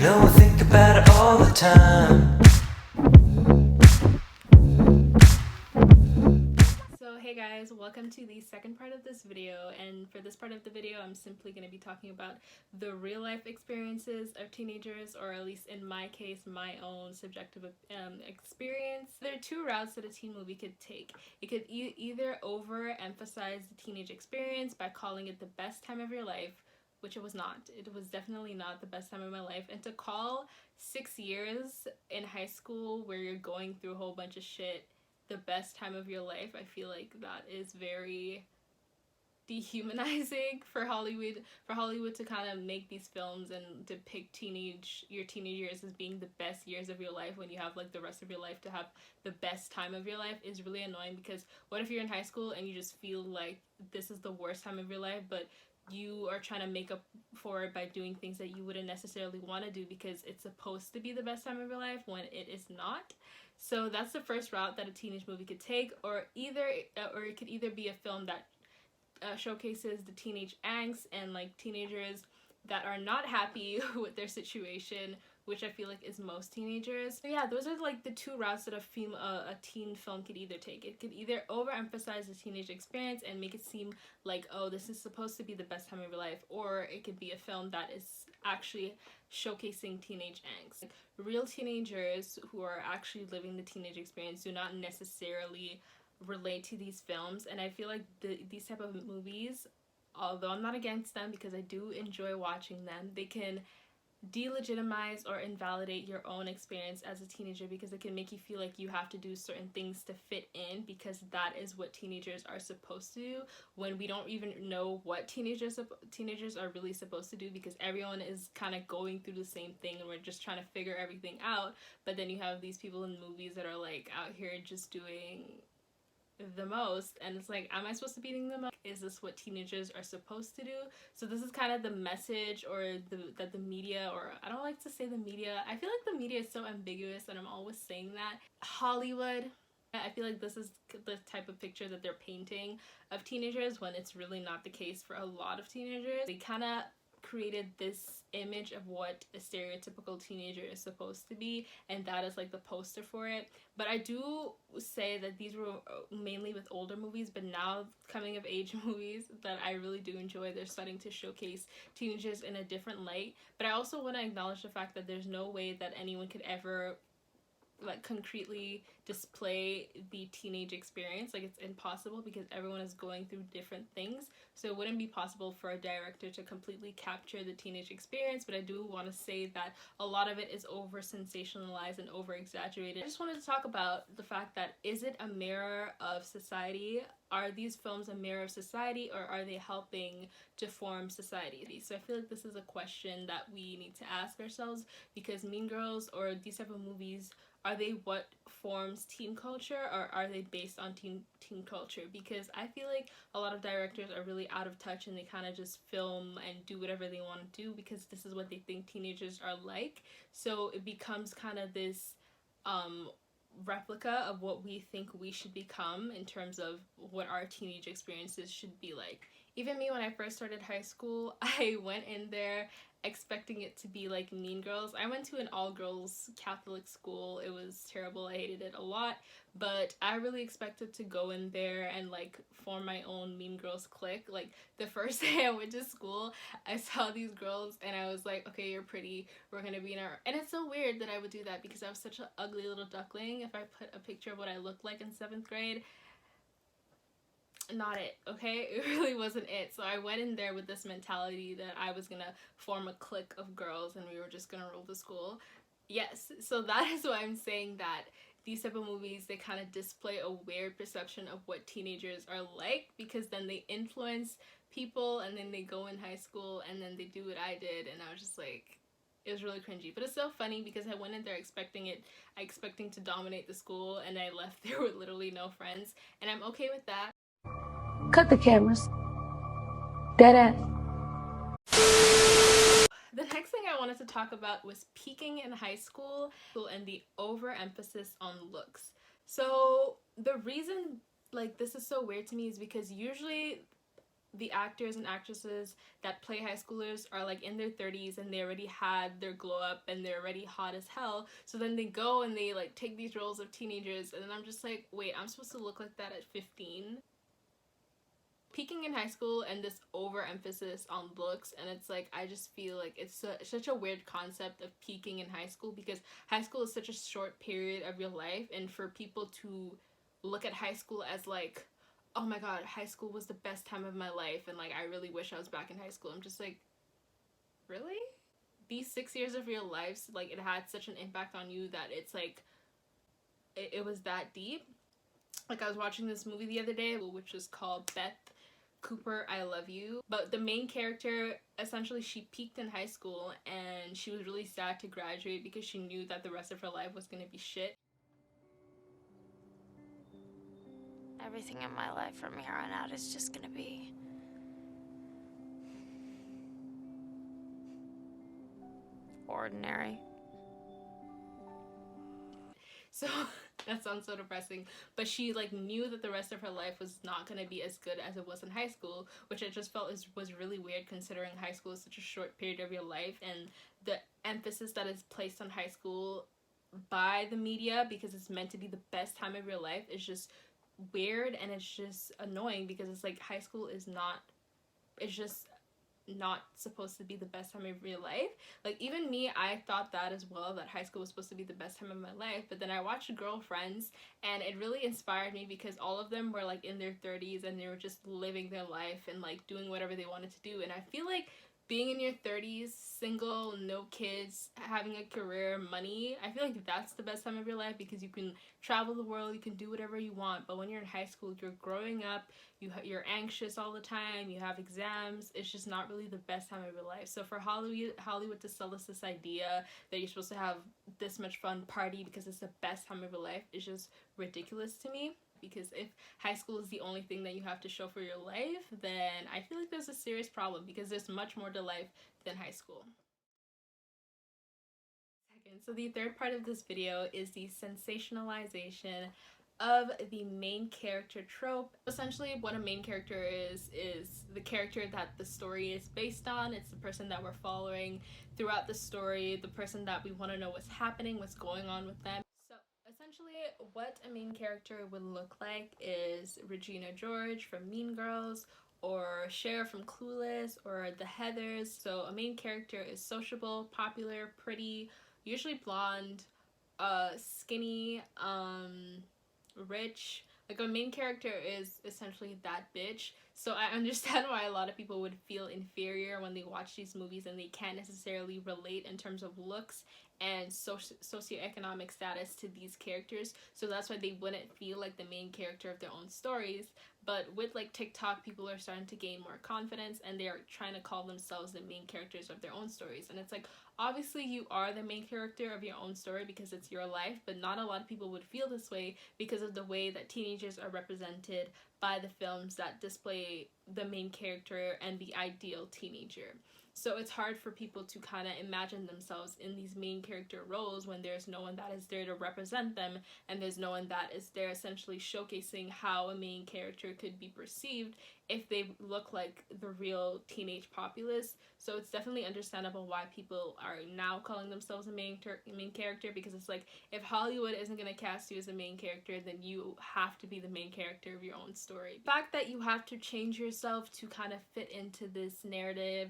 know I think about it all the time. So hey guys, welcome to the second part of this video, and for this part of the video I'm simply going to be talking about the real life experiences of teenagers, or at least in my case, my own subjective experience. There are two routes that a teen movie could take. It could either overemphasize the teenage experience by calling it the best time of your life, which it was not. It was definitely not the best time of my life. And to call 6 years in high school where you're going through a whole bunch of shit the best time of your life, I feel like that is very dehumanizing for Hollywood to kind of make these films and depict your teenage years as being the best years of your life when you have like the rest of your life to have the best time of your life is really annoying. Because what if you're in high school and you just feel like this is the worst time of your life, but you are trying to make up for it by doing things that you wouldn't necessarily want to do because it's supposed to be the best time of your life when it is not. So that's the first route that a teenage movie could take, or it could either be a film that showcases the teenage angst and like teenagers that are not happy with their situation, which I feel like is most teenagers. So yeah, those are like the two routes that a teen film could either take. It could either overemphasize the teenage experience and make it seem like, oh, this is supposed to be the best time of your life, or it could be a film that is actually showcasing teenage angst. Like, real teenagers who are actually living the teenage experience do not necessarily relate to these films, and I feel like these type of movies, although I'm not against them because I do enjoy watching them, they can delegitimize or invalidate your own experience as a teenager, because it can make you feel like you have to do certain things to fit in because that is what teenagers are supposed to do, when we don't even know what teenagers are really supposed to do, because everyone is kind of going through the same thing and we're just trying to figure everything out. But then you have these people in movies that are like out here just doing the most, and it's like, am I supposed to be eating the most? Is this what teenagers are supposed to do? So this is kind of the message, or that the media, or I don't like to say the media, I feel like the media is so ambiguous and I'm always saying that. Hollywood, I feel like this is the type of picture that they're painting of teenagers, when it's really not the case for a lot of teenagers. They kind of created this image of what a stereotypical teenager is supposed to be, and that is like the poster for it. But I do say that these were mainly with older movies, but now coming of age movies that I really do enjoy, they're starting to showcase teenagers in a different light. But I also want to acknowledge the fact that there's no way that anyone could ever like concretely display the teenage experience. Like, it's impossible because everyone is going through different things, so it wouldn't be possible for a director to completely capture the teenage experience. But I do want to say that a lot of it is over sensationalized and over exaggerated. I just wanted to talk about the fact that, is it a mirror of society? Are these films a mirror of society, or are they helping to form society? So I feel like this is a question that we need to ask ourselves, because Mean Girls or these type of movies, are they what forms teen culture, or are they based on teen culture? Because I feel like a lot of directors are really out of touch, and they kind of just film and do whatever they want to do because this is what they think teenagers are like. So it becomes kind of this replica of what we think we should become in terms of what our teenage experiences should be like. Even me, when I first started high school, I went in there expecting it to be like Mean Girls. I went to an all-girls Catholic school. It was terrible. I hated it a lot. But I really expected to go in there and like form my own Mean Girls clique. Like, the first day I went to school, I saw these girls and I was like, okay, you're pretty, we're gonna be in our... And it's so weird that I would do that because I was such an ugly little duckling. If I put a picture of what I looked like in 7th grade, not it, okay? It really wasn't it. So I went in there with this mentality that I was gonna form a clique of girls and we were just gonna rule the school. Yes, so that is why I'm saying that these type of movies, they kind of display a weird perception of what teenagers are like, because then they influence people, and then they go in high school and then they do what I did, and I was just like, it was really cringy. But it's so funny because I went in there expecting to dominate the school, and I left there with literally no friends, and I'm okay with that. Cut the cameras. Dead ass. The next thing I wanted to talk about was peaking in high school and the overemphasis on looks. So the reason like this is so weird to me is because usually the actors and actresses that play high schoolers are like in their 30s and they already had their glow up and they're already hot as hell. So then they go and they like take these roles of teenagers, and then I'm just like, wait, I'm supposed to look like that at 15? Peaking in high school and this overemphasis on looks, and it's like, I just feel like it's such a weird concept of peaking in high school, because high school is such a short period of your life, and for people to look at high school as like, oh my god, high school was the best time of my life and like I really wish I was back in high school. I'm just like, really? These 6 years of your lives, like, it had such an impact on you that it's like it was that deep. Like, I was watching this movie the other day, which is called Beth Cooper, I Love You. But the main character, essentially, she peaked in high school and she was really sad to graduate because she knew that the rest of her life was gonna be shit. Everything in my life from here on out is just gonna be ordinary. So that sounds so depressing, but she like knew that the rest of her life was not going to be as good as it was in high school, which I just felt was really weird, considering high school is such a short period of your life, and the emphasis that is placed on high school by the media because it's meant to be the best time of your life is just weird, and it's just annoying because it's like high school is not, it's just not supposed to be the best time of your life. Like, even me, I thought that as well, that high school was supposed to be the best time of my life, but then I watched Girlfriends and it really inspired me because all of them were like in their 30s and they were just living their life and like doing whatever they wanted to do. And I feel like being in your 30s, single, no kids, having a career, money, I feel like that's the best time of your life because you can travel the world, you can do whatever you want. But when you're in high school, you're growing up, you're anxious all the time, you have exams. It's just not really the best time of your life. So for Hollywood to sell us this idea that you're supposed to have this much fun, party because it's the best time of your life is just ridiculous to me. Because if high school is the only thing that you have to show for your life, then I feel like there's a serious problem, because there's much more to life than high school. So the third part of this video is the sensationalization of the main character trope. Essentially, what a main character is the character that the story is based on. It's the person that we're following throughout the story, the person that we want to know what's happening, what's going on with them. So essentially, what a main character would look like is Regina George from Mean Girls, or Cher from Clueless, or the Heathers. So a main character is sociable, popular, pretty, usually blonde, skinny, rich. Like, a main character is essentially that bitch. So I understand why a lot of people would feel inferior when they watch these movies and they can't necessarily relate in terms of looks and socioeconomic status to these characters. So that's why they wouldn't feel like the main character of their own stories. But with like TikTok, people are starting to gain more confidence and they're trying to call themselves the main characters of their own stories. And it's like, obviously you are the main character of your own story because it's your life, but not a lot of people would feel this way because of the way that teenagers are represented by the films that display the main character and the ideal teenager. So it's hard for people to kind of imagine themselves in these main character roles when there's no one that is there to represent them, and there's no one that is there essentially showcasing how a main character could be perceived if they look like the real teenage populace. So it's definitely understandable why people are now calling themselves a main character, because it's like, if Hollywood isn't going to cast you as a main character, then you have to be the main character of your own story. The fact that you have to change yourself to kind of fit into this narrative,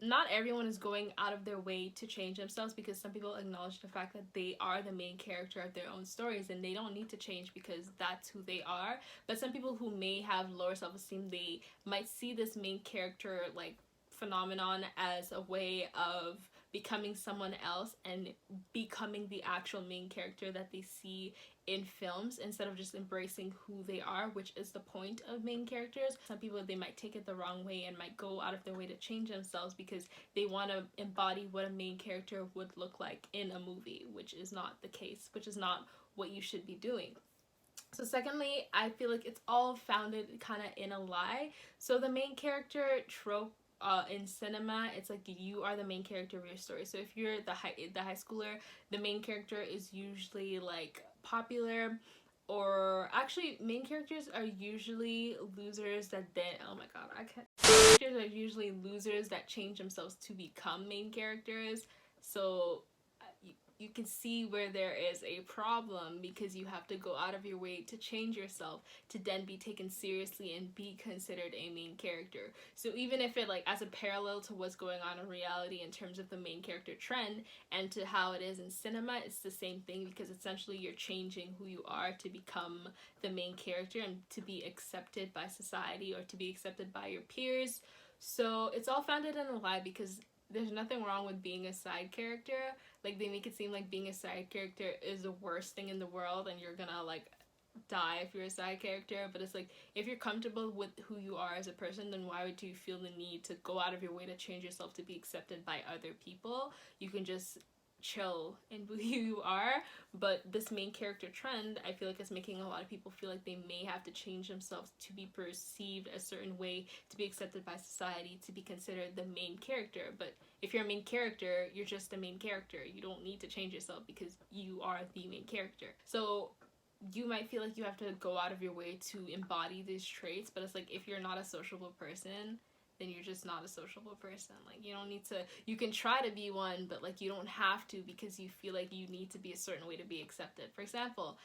not everyone is going out of their way to change themselves, because some people acknowledge the fact that they are the main character of their own stories and they don't need to change because that's who they are. But some people who may have lower self-esteem, they might see this main character like phenomenon as a way of becoming someone else and becoming the actual main character that they see in films, instead of just embracing who they are, which is the point of main characters. Some people, they might take it the wrong way and might go out of their way to change themselves because they want to embody what a main character would look like in a movie, which is not the case, which is not what you should be doing. So secondly, I feel like it's all founded kind of in a lie. So the main character trope in cinema, it's like you are the main character of your story. So if you're the high schooler, the main character is usually like popular, or actually main characters are usually losers that then, oh my god, I can't, characters are usually losers that change themselves to become main characters. So you can see where there is a problem, because you have to go out of your way to change yourself to then be taken seriously and be considered a main character. So even if it, like, as a parallel to what's going on in reality in terms of the main character trend and to how it is in cinema, it's the same thing, because essentially you're changing who you are to become the main character and to be accepted by society or to be accepted by your peers. So it's all founded in a lie, because there's nothing wrong with being a side character. Like, they make it seem like being a side character is the worst thing in the world and you're gonna, like, die if you're a side character. But it's like, if you're comfortable with who you are as a person, then why would you feel the need to go out of your way to change yourself to be accepted by other people? You can just chill in who you are. But this main character trend, I feel like, is making a lot of people feel like they may have to change themselves to be perceived a certain way, to be accepted by society, to be considered the main character. But if you're a main character, you're just a main character. You don't need to change yourself because you are the main character. So you might feel like you have to go out of your way to embody these traits, but it's like, if you're not a sociable person, then you're just not a sociable person. Like, you don't need to, you can try to be one, but like, you don't have to, because you feel like you need to be a certain way to be accepted. For example,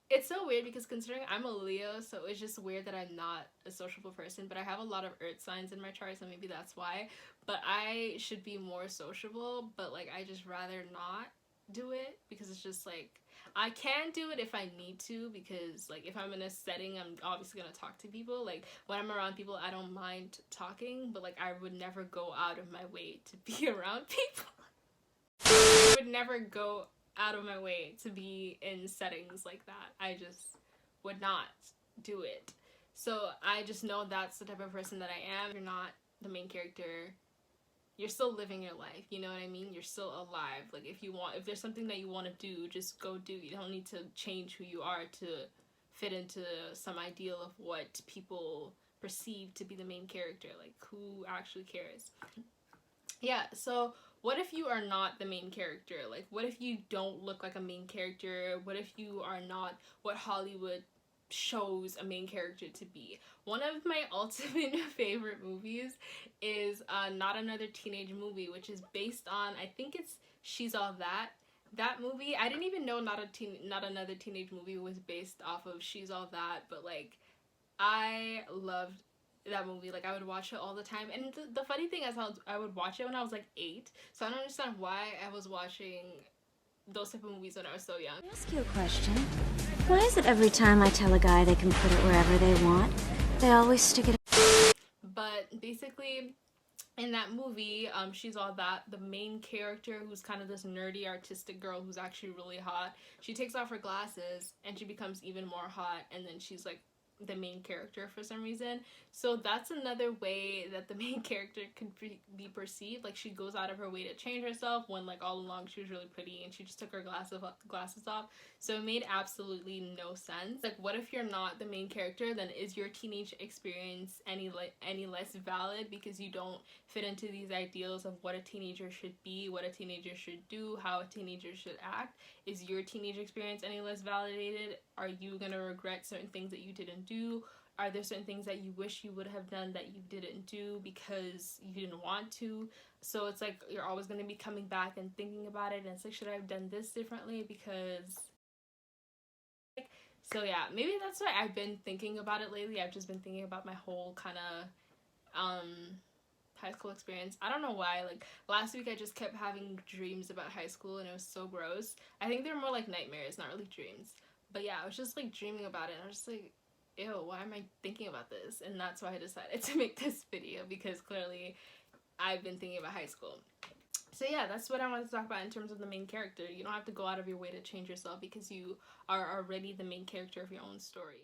it's so weird because considering I'm a Leo, so it's just weird that I'm not a sociable person, but I have a lot of earth signs in my chart, so maybe that's why. But I should be more sociable, but like, I just rather not do it, because it's just like, I can do it if I need to, because like, if I'm in a setting, I'm obviously gonna talk to people. Like, when I'm around people, I don't mind talking, but like, I would never go out of my way to be around people. I would never go out of my way to be in settings like that. I just would not do it. So I just know that's the type of person that I am. You're not the main character, you're still living your life, you know what I mean? You're still alive. Like, if there's something that you want to do, just go do. You don't need to change who you are to fit into some ideal of what people perceive to be the main character. Like, who actually cares? Yeah, so what if you are not the main character? Like, what if you don't look like a main character? What if you are not what Hollywood shows a main character to be? One of my ultimate favorite movies is Not Another Teenage Movie, which is based on, I think it's She's All That. That movie, I didn't even know Not Another Teenage Movie was based off of She's All That, but like, I loved that movie. Like, I would watch it all the time, and the funny thing is, I would watch it when I was like 8, so I don't understand why I was watching those type of movies when I was so young. Let me ask you a question. Why is it every time I tell a guy they can put it wherever they want, they always stick it? But basically, in that movie, She's All That, the main character, who's kind of this nerdy artistic girl who's actually really hot, she takes off her glasses and she becomes even more hot, and then she's like the main character for some reason. So that's another way that the main character could be perceived. Like, she goes out of her way to change herself when like all along she was really pretty and she just took her glasses off. So it made absolutely no sense. Like, what if you're not the main character? Then is your teenage experience any less valid because you don't fit into these ideals of what a teenager should be, what a teenager should do, how a teenager should act? Is your teenage experience any less validated? Are you gonna regret certain things that you didn't do? Are there certain things that you wish you would have done that you didn't do because you didn't want to? So it's like, you're always going to be coming back and thinking about it, and it's like, should I have done this differently? Because, so yeah, maybe that's why I've been thinking about it lately. I've just been thinking about my whole kind of high school experience. I don't know why. Like, last week I just kept having dreams about high school, and it was so gross. I think they're more like nightmares, not really dreams. But yeah, I was just like dreaming about it, and I was just like, ew, why am I thinking about this? And that's why I decided to make this video, because clearly I've been thinking about high school. So yeah, that's what I wanted to talk about in terms of the main character. You don't have to go out of your way to change yourself because you are already the main character of your own story.